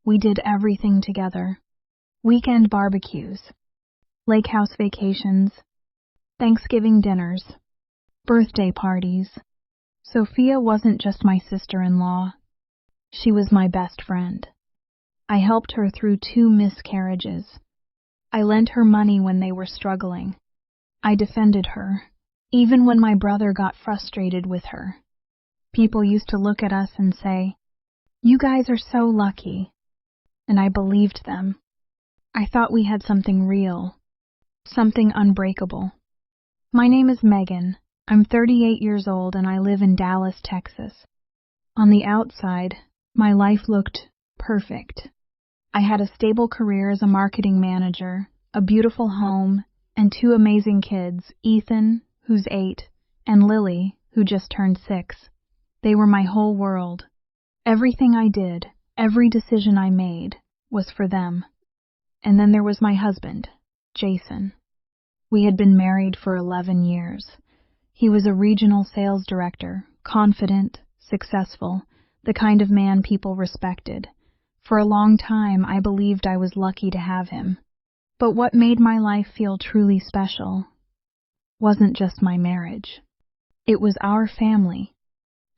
We did everything together. Weekend barbecues, lake house vacations, Thanksgiving dinners, birthday parties. Sophia wasn't just my sister-in-law. She was my best friend. I helped her through 2 miscarriages. I lent her money when they were struggling. I defended her, even when my brother got frustrated with her. People used to look at us and say, "You guys are so lucky." And I believed them. I thought we had something real, something unbreakable. My name is Megan. I'm 38 years old and I live in Dallas, Texas. On the outside, my life looked perfect. I had a stable career as a marketing manager, a beautiful home, and 2 amazing kids, Ethan, who's 8, and Lily, who just turned 6. They were my whole world. Everything I did, every decision I made, was for them. And then there was my husband, Jason. We had been married for 11 years. He was a regional sales director, confident, successful, the kind of man people respected. For a long time, I believed I was lucky to have him. But what made my life feel truly special wasn't just my marriage. It was our family.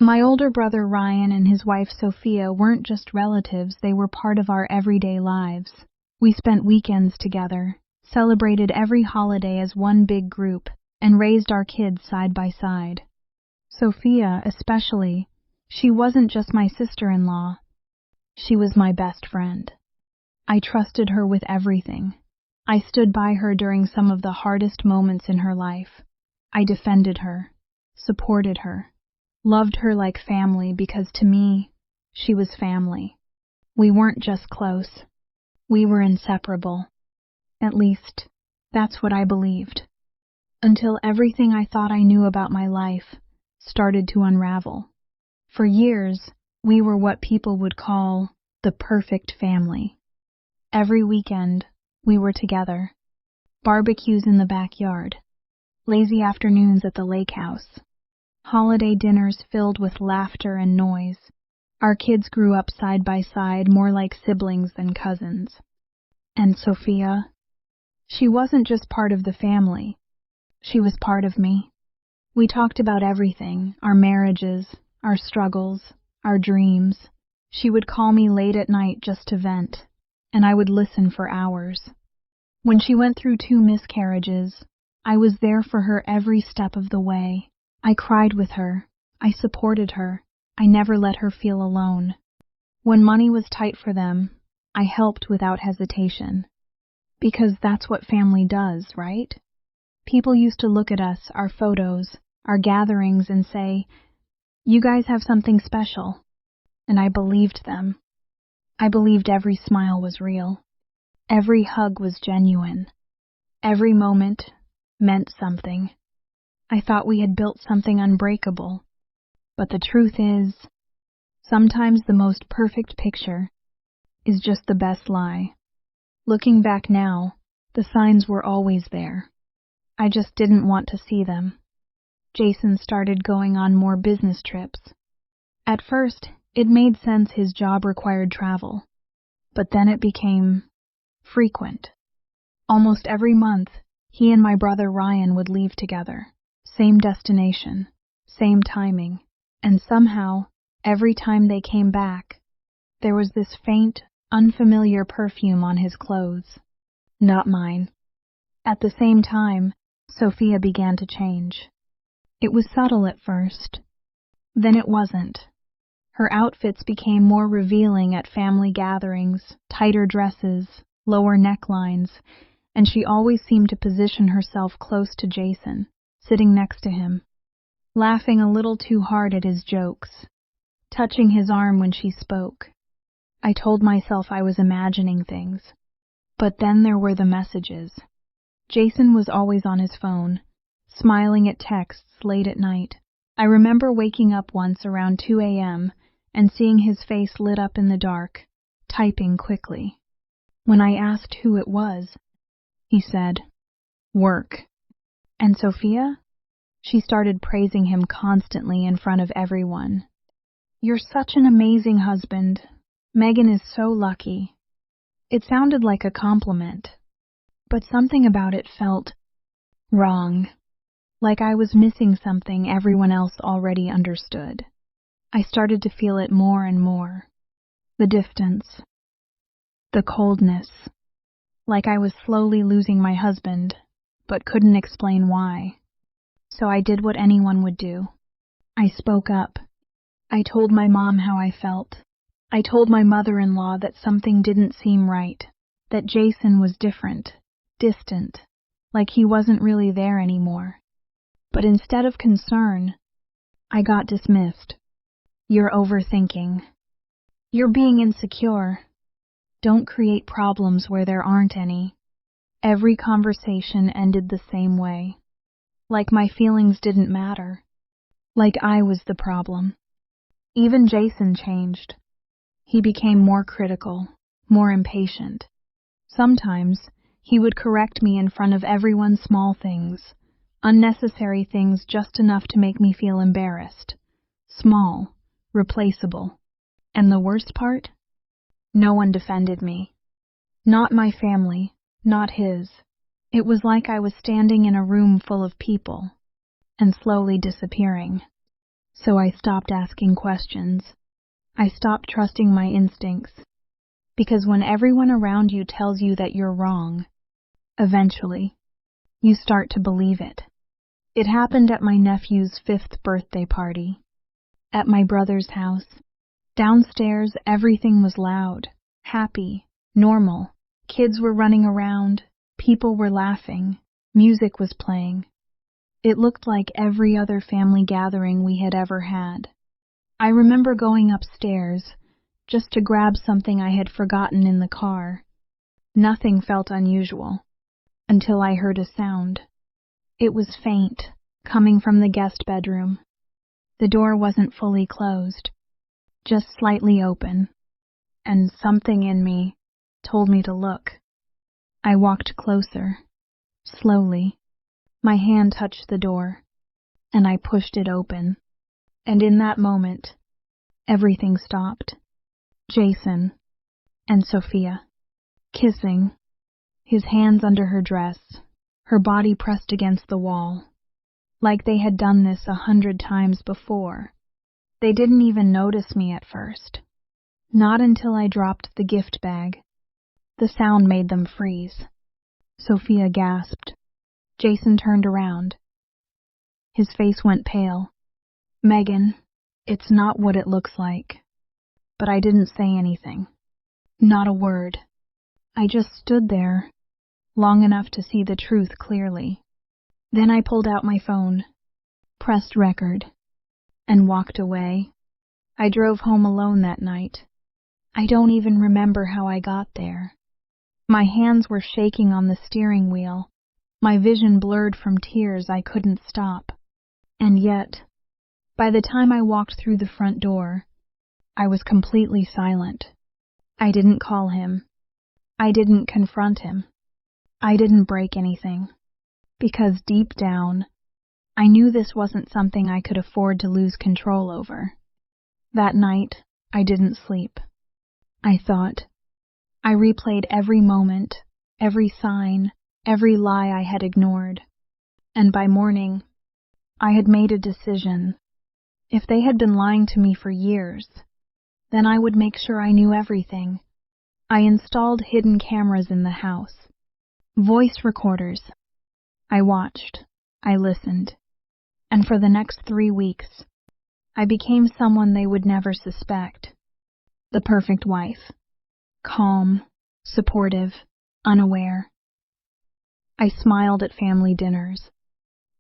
My older brother Ryan and his wife Sophia weren't just relatives, they were part of our everyday lives. We spent weekends together, celebrated every holiday as one big group, and raised our kids side by side. Sophia, especially, she wasn't just my sister-in-law. She was my best friend. I trusted her with everything. I stood by her during some of the hardest moments in her life. I defended her, supported her, loved her like family because to me, she was family. We weren't just close. We were inseparable. At least, that's what I believed. Until everything I thought I knew about my life started to unravel. For years, we were what people would call the perfect family. Every weekend, we were together. Barbecues in the backyard, lazy afternoons at the lake house, holiday dinners filled with laughter and noise. Our kids grew up side by side, more like siblings than cousins. And Sophia, she wasn't just part of the family. She was part of me. We talked about everything, our marriages, our struggles, our dreams. She would call me late at night just to vent, and I would listen for hours. When she went through 2 miscarriages, I was there for her every step of the way. I cried with her. I supported her. I never let her feel alone. When money was tight for them, I helped without hesitation. Because that's what family does, right? People used to look at us, our photos, our gatherings, and say, "You guys have something special." And I believed them. I believed every smile was real. Every hug was genuine. Every moment meant something. I thought we had built something unbreakable. But the truth is, sometimes the most perfect picture is just the best lie. Looking back now, the signs were always there. I just didn't want to see them. Jason started going on more business trips. At first, it made sense his job required travel. But then it became frequent. Almost every month, he and my brother Ryan would leave together. Same destination, same timing. And somehow, every time they came back, there was this faint, unfamiliar perfume on his clothes. Not mine. At the same time, Sophia began to change. It was subtle at first. Then it wasn't. Her outfits became more revealing at family gatherings, tighter dresses, lower necklines, and she always seemed to position herself close to Jason, sitting next to him, laughing a little too hard at his jokes, touching his arm when she spoke. I told myself I was imagining things. But then there were the messages. Jason was always on his phone, smiling at texts late at night. I remember waking up once around 2 a.m. and seeing his face lit up in the dark, typing quickly. When I asked who it was, he said, "Work." And Sophia? She started praising him constantly in front of everyone. "You're such an amazing husband. Megan is so lucky. It sounded like a compliment, but something about it felt wrong, like I was missing something everyone else already understood. I started to feel it more and more. The distance, the coldness, like I was slowly losing my husband, but couldn't explain why. So I did what anyone would do. I spoke up. I told my mom how I felt. I told my mother-in-law that something didn't seem right, that Jason was different, distant, like he wasn't really there anymore. But instead of concern, I got dismissed. You're overthinking. You're being insecure. Don't create problems where there aren't any. Every conversation ended the same way. Like my feelings didn't matter. Like I was the problem. Even Jason changed. He became more critical, more impatient. Sometimes he would correct me in front of everyone, small things, unnecessary things, just enough to make me feel embarrassed. Small, replaceable. And the worst part? No one defended me. Not my family, not his. It was like I was standing in a room full of people, and slowly disappearing. So I stopped asking questions. I stopped trusting my instincts. Because when everyone around you tells you that you're wrong, eventually, you start to believe it. It happened at my nephew's 5th birthday party. At my brother's house. Downstairs, everything was loud, happy, normal. Kids were running around, people were laughing, music was playing. It looked like every other family gathering we had ever had. I remember going upstairs just to grab something I had forgotten in the car. Nothing felt unusual until I heard a sound. It was faint, coming from the guest bedroom. The door wasn't fully closed, just slightly open, and something in me told me to look. I walked closer, slowly. My hand touched the door, and I pushed it open. And in that moment, everything stopped. Jason and Sophia, kissing, his hands under her dress, her body pressed against the wall, like they had done this 100 times before. They didn't even notice me at first. Not until I dropped the gift bag. The sound made them freeze. Sophia gasped. Jason turned around. His face went pale. Megan, it's not what it looks like. But I didn't say anything. Not a word. I just stood there, long enough to see the truth clearly. Then I pulled out my phone, pressed record, and walked away. I drove home alone that night. I don't even remember how I got there. My hands were shaking on the steering wheel. My vision blurred from tears I couldn't stop. And yet, by the time I walked through the front door, I was completely silent. I didn't call him. I didn't confront him. I didn't break anything. Because deep down, I knew this wasn't something I could afford to lose control over. That night, I didn't sleep. I thought. I replayed every moment, every sign, every lie I had ignored. And by morning, I had made a decision. If they had been lying to me for years, then I would make sure I knew everything. I installed hidden cameras in the house. Voice recorders. I watched. I listened. And for the next 3 weeks, I became someone they would never suspect. The perfect wife. Calm, supportive, unaware. I smiled at family dinners.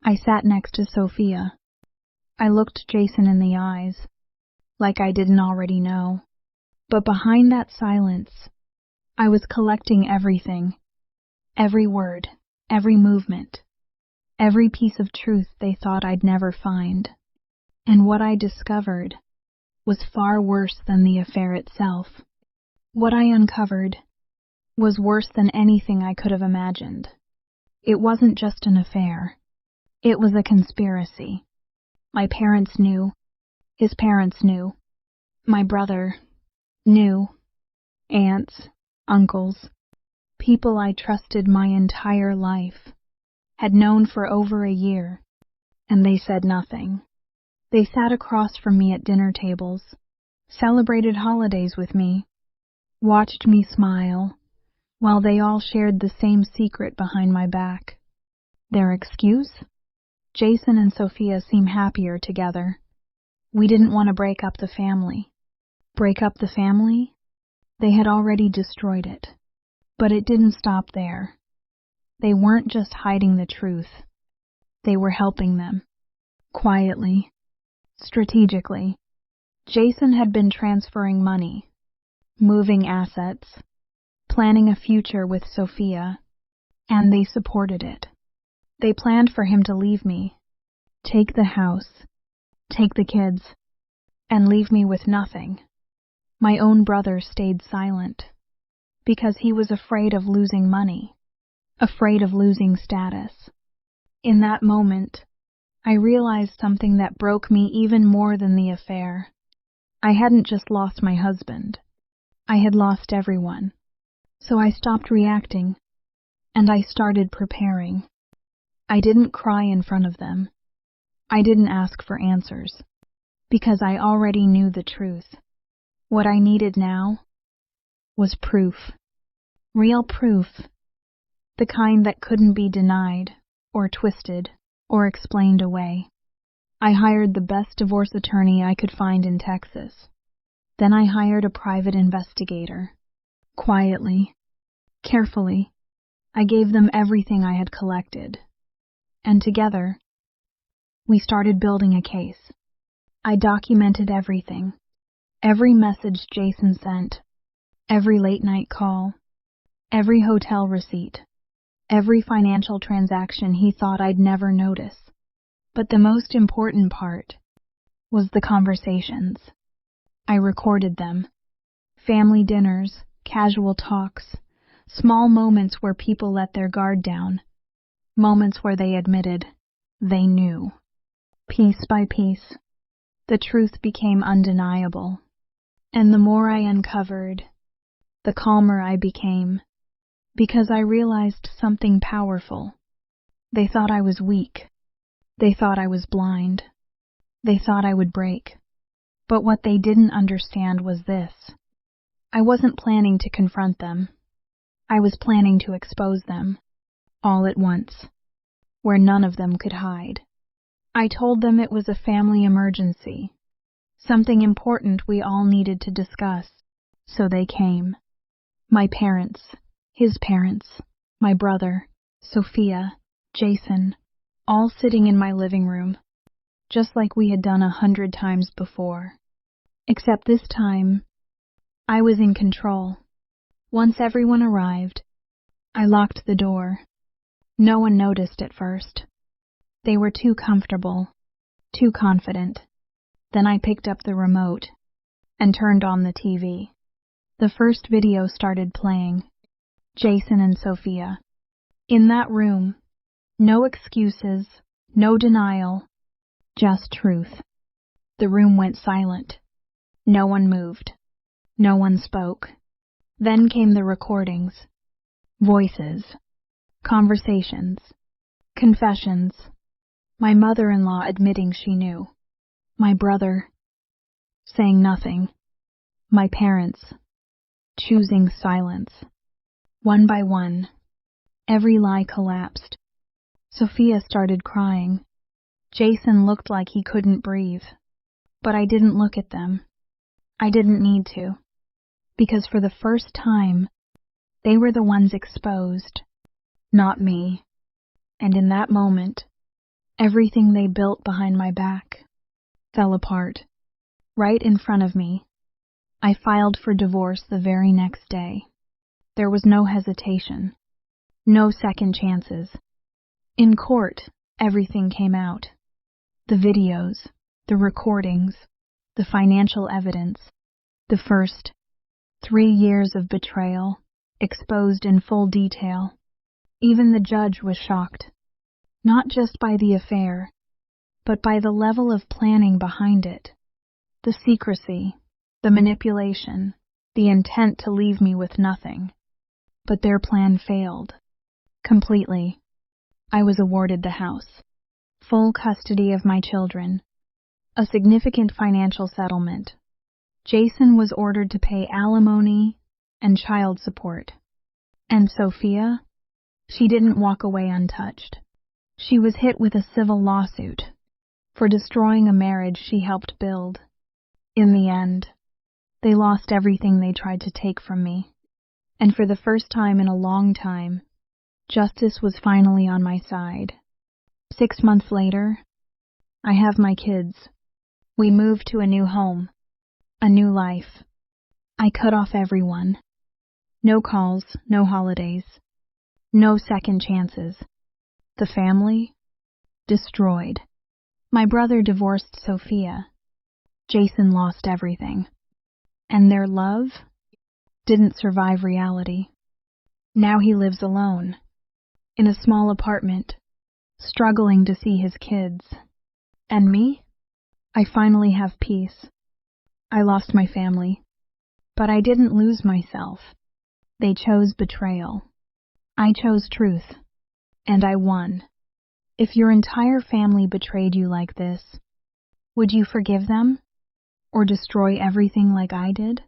I sat next to Sophia. I looked Jason in the eyes, like I didn't already know. But behind that silence, I was collecting everything. Every word, every movement, every piece of truth they thought I'd never find. And what I discovered was far worse than the affair itself. What I uncovered was worse than anything I could have imagined. It wasn't just an affair. It was a conspiracy. My parents knew. His parents knew. My brother knew. Aunts, uncles, people I trusted my entire life, had known for over a year, and they said nothing. They sat across from me at dinner tables, celebrated holidays with me, watched me smile, while they all shared the same secret behind my back. Their excuse? Jason and Sophia seem happier together. We didn't want to break up the family. Break up the family? They had already destroyed it. But it didn't stop there. They weren't just hiding the truth. They were helping them. Quietly. Strategically. Jason had been transferring money, moving assets, planning a future with Sophia, and they supported it. They planned for him to leave me, take the house, take the kids, and leave me with nothing. My own brother stayed silent, because he was afraid of losing money, afraid of losing status. In that moment, I realized something that broke me even more than the affair. I hadn't just lost my husband. I had lost everyone. So I stopped reacting, and I started preparing. I didn't cry in front of them. I didn't ask for answers, because I already knew the truth. What I needed now was proof. Real proof. The kind that couldn't be denied, or twisted, or explained away. I hired the best divorce attorney I could find in Texas. Then I hired a private investigator. Quietly, carefully, I gave them everything I had collected. And together, we started building a case. I documented everything. Every message Jason sent, every late-night call, every hotel receipt, every financial transaction he thought I'd never notice. But the most important part was the conversations. I recorded them. Family dinners, casual talks, small moments where people let their guard down, moments where they admitted they knew. Piece by piece, the truth became undeniable. And the more I uncovered, the calmer I became, because I realized something powerful. They thought I was weak. They thought I was blind. They thought I would break. But what they didn't understand was this. I wasn't planning to confront them. I was planning to expose them, all at once, where none of them could hide. I told them it was a family emergency, something important we all needed to discuss, so they came. My parents, his parents, my brother, Sophia, Jason, all sitting in my living room, just like we had done 100 times before. Except this time, I was in control. Once everyone arrived, I locked the door. No one noticed at first. They were too comfortable, too confident. Then I picked up the remote and turned on the TV. The first video started playing. Jason and Sophia. In that room, no excuses, no denial, just truth. The room went silent. No one moved. No one spoke. Then came the recordings. Voices. Conversations. Confessions. My mother-in-law admitting she knew. My brother saying nothing. My parents choosing silence. One by one, every lie collapsed. Sophia started crying. Jason looked like he couldn't breathe. But I didn't look at them. I didn't need to. Because for the first time, they were the ones exposed, not me. And in that moment, everything they built behind my back fell apart. Right in front of me, I filed for divorce the very next day. There was no hesitation, no second chances. In court, everything came out. The videos, the recordings, the financial evidence, the first 3 years of betrayal, exposed in full detail. Even the judge was shocked, not just by the affair, but by the level of planning behind it. The secrecy, the manipulation, the intent to leave me with nothing. But their plan failed. Completely. I was awarded the house, full custody of my children, a significant financial settlement. Jason was ordered to pay alimony and child support. And Sophia? She didn't walk away untouched. She was hit with a civil lawsuit for destroying a marriage she helped build. In the end, they lost everything they tried to take from me. And for the first time in a long time, justice was finally on my side. 6 months later, I have my kids. We moved to a new home, a new life. I cut off everyone. No calls, no holidays, no second chances. The family? Destroyed. My brother divorced Sophia. Jason lost everything. And their love didn't survive reality. Now he lives alone, in a small apartment, struggling to see his kids. And me? I finally have peace. I lost my family, but I didn't lose myself. They chose betrayal. I chose truth, and I won. If your entire family betrayed you like this, would you forgive them? Or destroy everything like I did?